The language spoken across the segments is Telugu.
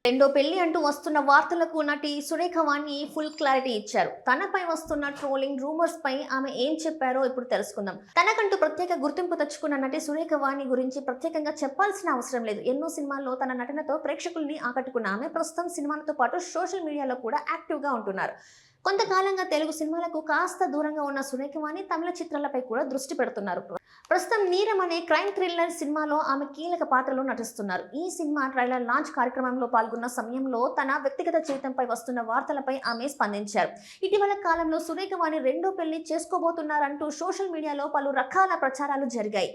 రెండో పెళ్లి అంటూ వస్తున్న వార్తలకు నటి సురేఖ వాణి ఫుల్ క్లారిటీ ఇచ్చారు. తనపై వస్తున్న ట్రోలింగ్ రూమర్స్ పై ఆమె ఏం చెప్పారో ఇప్పుడు తెలుసుకుందాం. తనకంటూ ప్రత్యేక గుర్తింపు తెచ్చుకున్న నటి సురేఖ వాణి గురించి ప్రత్యేకంగా చెప్పాల్సిన అవసరం లేదు. ఎన్నో సినిమాల్లో తన నటనతో ప్రేక్షకుల్ని ఆకట్టుకున్న ఆమె ప్రస్తుతం సినిమాలతో పాటు సోషల్ మీడియాలో కూడా యాక్టివ్ గా ఉంటున్నారు. కొంతకాలంగా తెలుగు సినిమాలకు కాస్త దూరంగా ఉన్న సురేఖ వాణి తమిళ చిత్రాలపై కూడా దృష్టి పెడుతున్నారు. ప్రస్తుతం నీరం అనే క్రైమ్ థ్రిల్లర్ సినిమాలో ఆమె కీలక పాత్రలో నటిస్తున్నారు. ఈ సినిమా ట్రైలర్ లాంచ్ కార్యక్రమంలో పాల్గొన్న సమయంలో తన వ్యక్తిగత జీవితంపై వస్తున్న వార్తలపై ఆమె స్పందించారు. ఇటీవల కాలంలో సురేఖ వాణి రెండో పెళ్లి చేసుకోబోతున్నారంటూ సోషల్ మీడియాలో పలు రకాల ప్రచారాలు జరిగాయి.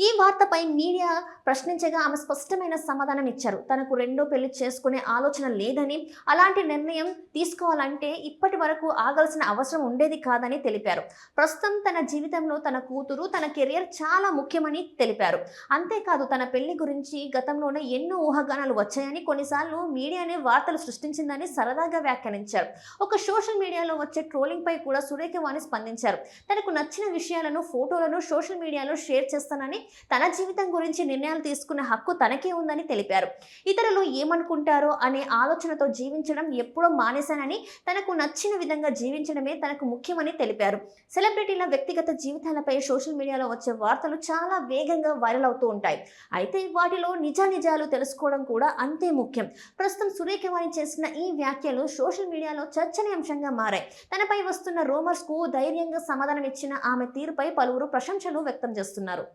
ఈ వార్తపై మీడియా ప్రశ్నించగా ఆమె స్పష్టమైన సమాధానం ఇచ్చారు. తనకు రెండో పెళ్లి చేసుకునే ఆలోచన లేదని, అలాంటి నిర్ణయం తీసుకోవాలంటే ఇప్పటి వరకు ఆగాల్సిన అవసరం ఉండేది కాదని తెలిపారు. ప్రస్తుతం తన జీవితంలో తన కూతురు, తన కెరియర్ చాలా ముఖ్యమని తెలిపారు. అంతేకాదు తన పెళ్లి గురించి గతంలోనే ఎన్నో ఊహాగానాలు వచ్చాయని, కొన్నిసార్లు మీడియానే వార్తలు సృష్టించిందని సరదాగా వ్యాఖ్యానించారు. ఒక సోషల్ మీడియాలో వచ్చే ట్రోలింగ్ పై కూడా సురేఖ వాణి స్పందించారు. తనకు నచ్చిన విషయాలను, ఫోటోలను సోషల్ మీడియాలో షేర్ చేస్తానని, తన జీవితం గురించి నిర్ణయాలు తీసుకునే హక్కు తనకే ఉందని తెలిపారు. ఇతరులు ఏమనుకుంటారో అనే ఆలోచనతో జీవించడం ఎప్పుడో మానేశానని, తనకు నచ్చిన విధంగా జీవించడమే తనకు ముఖ్యమని తెలిపారు. సెలబ్రిటీల వ్యక్తిగత జీవితాలపై సోషల్ మీడియాలో వచ్చే వార్తలు చాలా వేగంగా వైరల్ అవుతూ ఉంటాయి. అయితే వాటిలో నిజానిజాలు తెలుసుకోవడం కూడా అంతే ముఖ్యం. ప్రస్తుతం సురేఖ వాణి చేసిన ఈ వ్యాఖ్యలు సోషల్ మీడియాలో చర్చనీయాంశంగా మారాయి. తనపై వస్తున్న రూమర్స్ కు ధైర్యంగా సమాధానం ఇచ్చిన ఆమె తీరుపై పలువురు ప్రశంసలు వ్యక్తం చేస్తున్నారు.